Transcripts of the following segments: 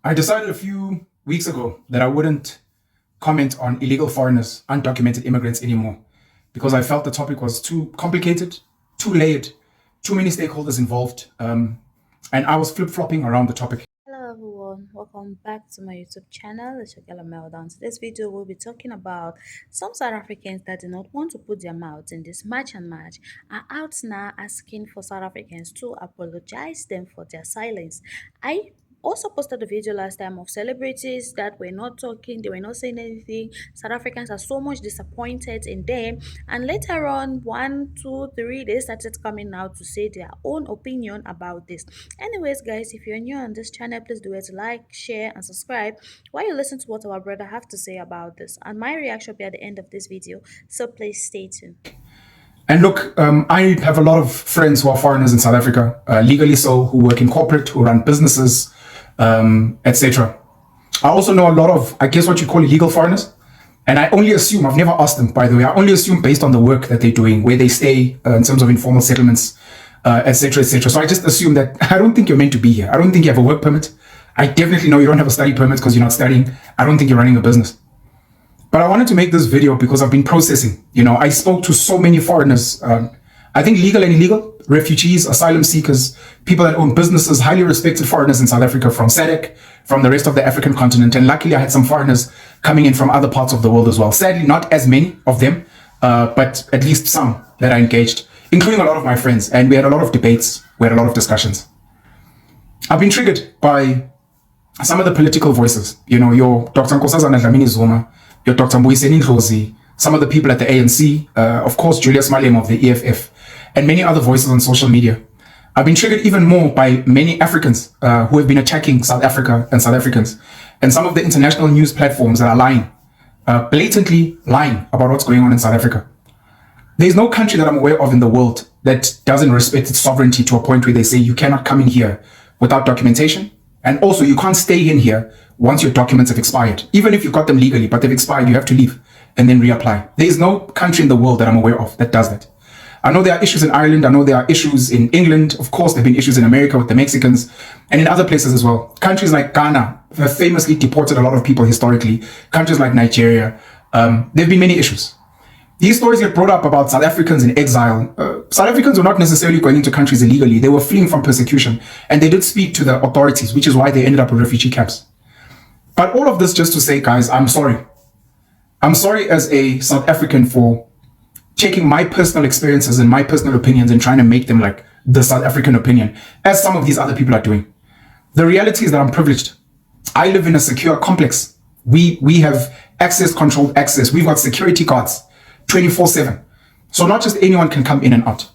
I decided a few weeks ago that I wouldn't comment on illegal foreigners, undocumented immigrants anymore because I felt the topic was too complicated, too layered, too many stakeholders involved, and I was flip-flopping around the topic. Hello everyone, welcome back to my YouTube channel. It's Shakela Meldown. Today's video we'll be talking about some South Africans that do not want to put their mouths in this match and match are out now asking for South Africans to apologize them for their silence. I also posted a video last time of celebrities that were not talking, they were not saying anything. South Africans are so much disappointed in them, and later on, 1, 2, 3, they started coming out to say their own opinion about this. Anyways, guys, if you're new on this channel, please do it to like, share, and subscribe while you listen to what our brother have to say about this. And my reaction will be at the end of this video, so please stay tuned. And look, I have a lot of friends who are foreigners in South Africa, legally so, who work in corporate, who run businesses, etc. I also know a lot of, I guess what you call illegal foreigners. And I only assume, I've never asked them, by the way, I only assume based on the work that they're doing, where they stay, in terms of informal settlements, etc., etc. So I just assume that I don't think you're meant to be here. I don't think you have a work permit. I definitely know you don't have a study permit because you're not studying. I don't think you're running a business. But I wanted to make this video because I've been processing. I spoke to so many foreigners, I think legal and illegal, refugees, asylum seekers, people that own businesses, highly respected foreigners in South Africa from SADC, from the rest of the African continent. And luckily I had some foreigners coming in from other parts of the world as well. Sadly, not as many of them, but at least some that I engaged, including a lot of my friends. And we had a lot of debates, we had a lot of discussions. I've been triggered by some of the political voices, your Dr. Nkosazana Dlamini Zuma, your Dr. Mbuyiseni Ndlozi, some of the people at the ANC, of course, Julius Malema of the EFF, and many other voices on social media. I've been triggered even more by many Africans who have been attacking South Africa and South Africans, and some of the international news platforms that are lying, blatantly lying about what's going on in South Africa. There's no country that I'm aware of in the world that doesn't respect its sovereignty to a point where they say you cannot come in here without documentation. And also, you can't stay in here once your documents have expired. Even if you got them legally, but they've expired, you have to leave and then reapply. There is no country in the world that I'm aware of that does that. I know there are issues in Ireland. I know there are issues in England. Of course, there have been issues in America with the Mexicans and in other places as well. Countries like Ghana have famously deported a lot of people historically. Countries like Nigeria, there have been many issues. These stories get brought up about South Africans in exile. South Africans were not necessarily going into countries illegally. They were fleeing from persecution, and they did speak to the authorities, which is why they ended up in refugee camps. But all of this just to say, guys, I'm sorry. I'm sorry as a South African for taking my personal experiences and my personal opinions and trying to make them like the South African opinion, as some of these other people are doing. The reality is that I'm privileged. I live in a secure complex. We have controlled access. We've got security guards 24/7. So not just anyone can come in and out.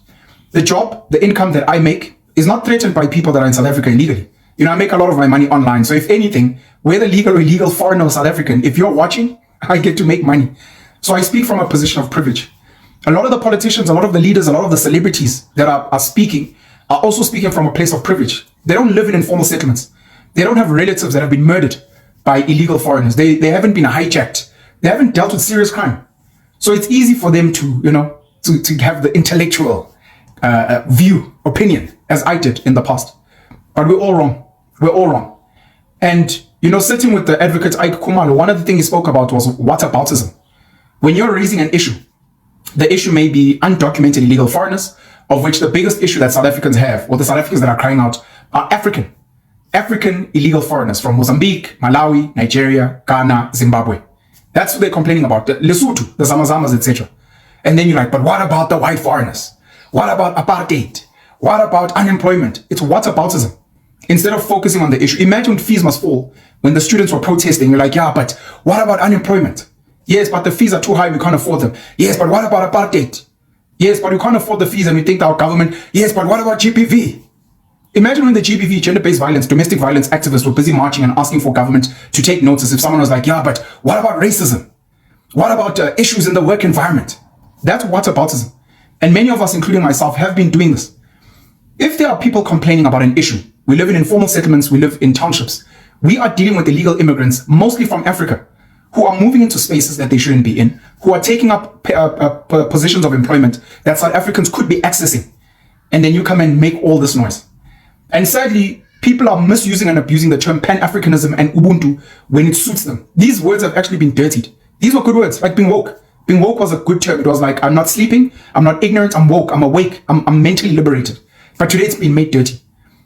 The job, the income that I make is not threatened by people that are in South Africa illegally. I make a lot of my money online. So if anything, whether legal or illegal, foreign or South African, if you're watching, I get to make money. So I speak from a position of privilege. A lot of the politicians, a lot of the leaders, a lot of the celebrities that are speaking are also speaking from a place of privilege. They don't live in informal settlements. They don't have relatives that have been murdered by illegal foreigners. They haven't been hijacked. They haven't dealt with serious crime. So it's easy for them to, to have the intellectual opinion, as I did in the past. But we're all wrong. We're all wrong. And, sitting with the advocate Ike Khumalo, one of the things he spoke about was whataboutism. When you're raising an issue, the issue may be undocumented illegal foreigners, of which the biggest issue that South Africans have, or the South Africans that are crying out, are African illegal foreigners from Mozambique, Malawi, Nigeria, Ghana, Zimbabwe. That's what they're complaining about. The Lesotho, the Zamazamas, etc. And then you're like, but what about the white foreigners? What about apartheid? What about unemployment? It's whataboutism. Instead of focusing on the issue, imagine fees must fall when the students were protesting. You're like, yeah, but what about unemployment? Yes, but the fees are too high. We can't afford them. Yes, but what about apartheid? Yes, but we can't afford the fees and we think our government. Yes, but what about GBV? Imagine when the GBV, gender-based violence, domestic violence activists were busy marching and asking for government to take notice if someone was like, yeah, but what about racism? What about issues in the work environment? That's whataboutism. And many of us, including myself, have been doing this. If there are people complaining about an issue, we live in informal settlements, we live in townships, we are dealing with illegal immigrants, mostly from Africa, who are moving into spaces that they shouldn't be in, who are taking up positions of employment that South Africans could be accessing. And then you come and make all this noise. And sadly, People are misusing and abusing the term Pan-Africanism and Ubuntu when it suits them. These words have actually been dirtied. These were good words, like being woke. Being woke was a good term. It was like, I'm not sleeping, I'm not ignorant, I'm woke, I'm awake, I'm mentally liberated. But today it's been made dirty.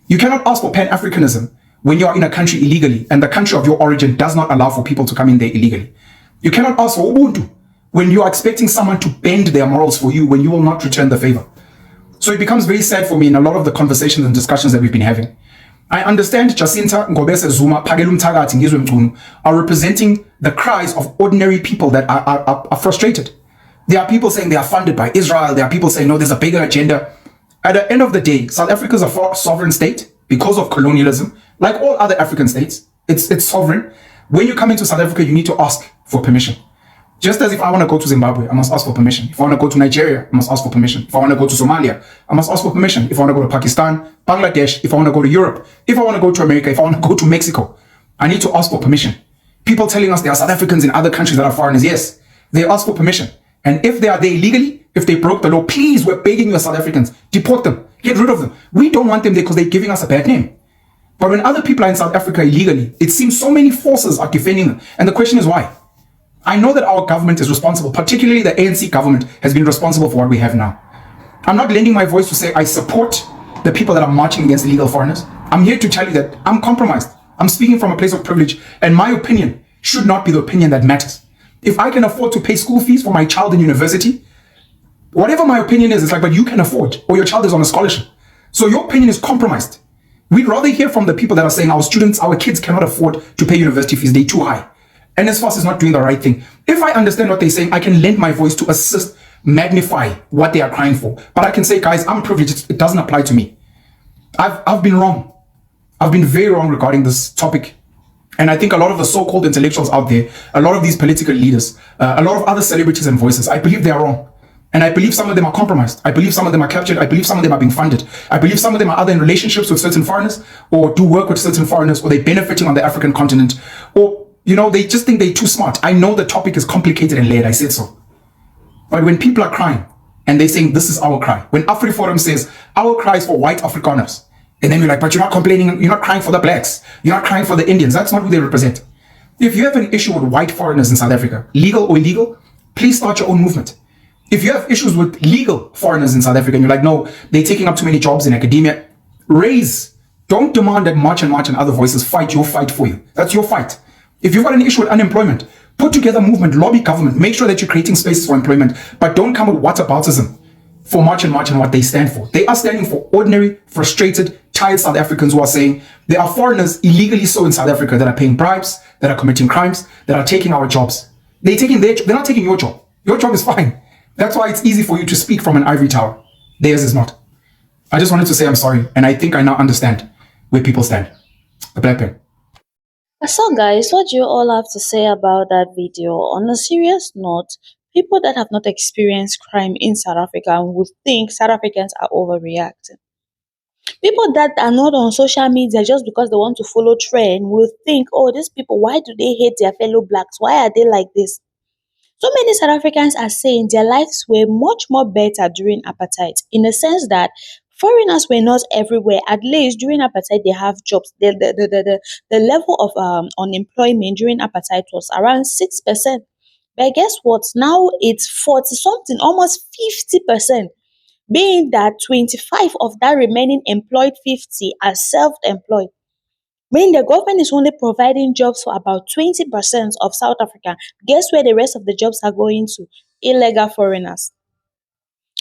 You cannot ask for Pan-Africanism when you are in a country illegally and the country of your origin does not allow for people to come in there illegally. You cannot ask for Ubuntu when you are expecting someone to bend their morals for you when you will not return the favor. So it becomes very sad for me in a lot of the conversations and discussions that we've been having. I understand Jacinta Ngobese Zuma, Phakela Umthakathi, Ngizwe Mchunu are representing the cries of ordinary people that are frustrated. There are people saying they are funded by Israel. There are people saying, no, there's a bigger agenda. At the end of the day, South Africa is a sovereign state because of colonialism. Like all other African states, it's sovereign. When you come into South Africa, you need to ask for permission. Just as if I want to go to Zimbabwe, I must ask for permission. If I want to go to Nigeria, I must ask for permission. If I want to go to Somalia, I must ask for permission. If I want to go to Pakistan, Bangladesh, if I want to go to Europe, if I want to go to America, if I want to go to Mexico, I need to ask for permission. People telling us there are South Africans in other countries that are foreigners. Yes, they ask for permission. And if they are there illegally, if they broke the law, please, we're begging you South Africans, deport them, get rid of them. We don't want them there because they're giving us a bad name. But when other people are in South Africa illegally, it seems so many forces are defending them. And the question is why? I know that our government is responsible, particularly the ANC government has been responsible for what we have now. I'm not lending my voice to say I support the people that are marching against illegal foreigners. I'm here to tell you that I'm compromised. I'm speaking from a place of privilege, and my opinion should not be the opinion that matters. If I can afford to pay school fees for my child in university, whatever my opinion is, it's like, but you can afford, or your child is on a scholarship. So your opinion is compromised. We'd rather hear from the people that are saying our students, our kids cannot afford to pay university fees, they're too high. NSFAS is not doing the right thing. If I understand what they're saying, I can lend my voice to assist, magnify what they are crying for. But I can say, guys, I'm privileged. It doesn't apply to me. I've been wrong. I've been very wrong regarding this topic. And I think a lot of the so-called intellectuals out there, a lot of these political leaders, a lot of other celebrities and voices, I believe they are wrong. And I believe some of them are compromised. I believe some of them are captured. I believe some of them are being funded. I believe some of them are either in relationships with certain foreigners or do work with certain foreigners, or they're benefiting on the African continent, or they just think they're too smart. I know the topic is complicated and layered. I said so. But when people are crying and they're saying, this is our cry. When AfriForum says, our cry is for white Afrikaners. And then you're like, but you're not complaining. You're not crying for the blacks. You're not crying for the Indians. That's not who they represent. If you have an issue with white foreigners in South Africa, legal or illegal, please start your own movement. If you have issues with legal foreigners in South Africa and you're like, no, they're taking up too many jobs in academia, don't demand that March and other voices fight your fight for you. That's your fight. If you've got an issue with unemployment, put together a movement, lobby government, make sure that you're creating spaces for employment, but don't come with whataboutism for March and what they stand for. They are standing for ordinary, frustrated, tired South Africans who are saying there are foreigners illegally so in South Africa that are paying bribes, that are committing crimes, that are taking our jobs. They're not taking your job. Your job is fine. That's why it's easy for you to speak from an ivory tower. Theirs is not. I just wanted to say I'm sorry, and I think I now understand where people stand. The Black Pen. So guys, what do you all have to say about that video? On a serious note, people that have not experienced crime in South Africa would think South Africans are overreacting. People that are not on social media just because they want to follow trend will think, oh, these people, why do they hate their fellow blacks? Why are they like this? So many South Africans are saying their lives were much more better during apartheid, in the sense that foreigners were not everywhere. At least during apartheid, they have jobs. The level of unemployment during apartheid was around 6%. But guess what? Now it's 40 something, almost 50%, being that 25 of that remaining employed 50 are self-employed. Meaning the government is only providing jobs for about 20% of South Africa. Guess where the rest of the jobs are going to? Illegal foreigners.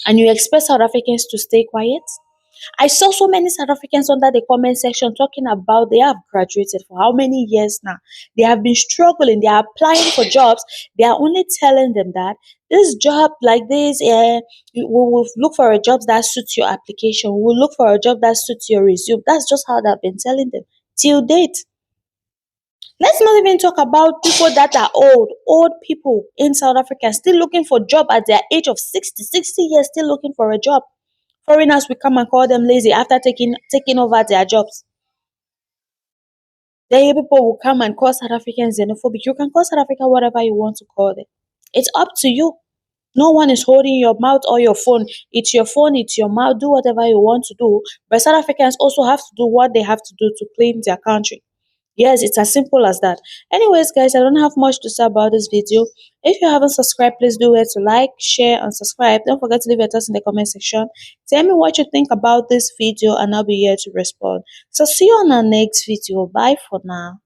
And you expect South Africans to stay quiet? I saw so many South Africans under the comment section talking about they have graduated for how many years now. They have been struggling. They are applying for jobs. They are only telling them that this job like this, we will look for a job that suits your application. We will look for a job that suits your resume. That's just how they've been telling them till date. Let's not even talk about people that are old people in South Africa still looking for job at their age of 60 years, still looking for a job. Foreigners will come and call them lazy after taking over their jobs. Then people will come and call South Africans xenophobic. You can call South Africa whatever you want to call them. It's up to you. No one is holding your mouth or your phone. It's your phone, it's your mouth. Do whatever you want to do. But South Africans also have to do what they have to do to clean their country. Yes, it's as simple as that. Anyways, guys, I don't have much to say about this video. If you haven't subscribed, please do it to like, share, and subscribe. Don't forget to leave your thoughts in the comment section. Tell me what you think about this video, and I'll be here to respond. So see you on our next video. Bye for now.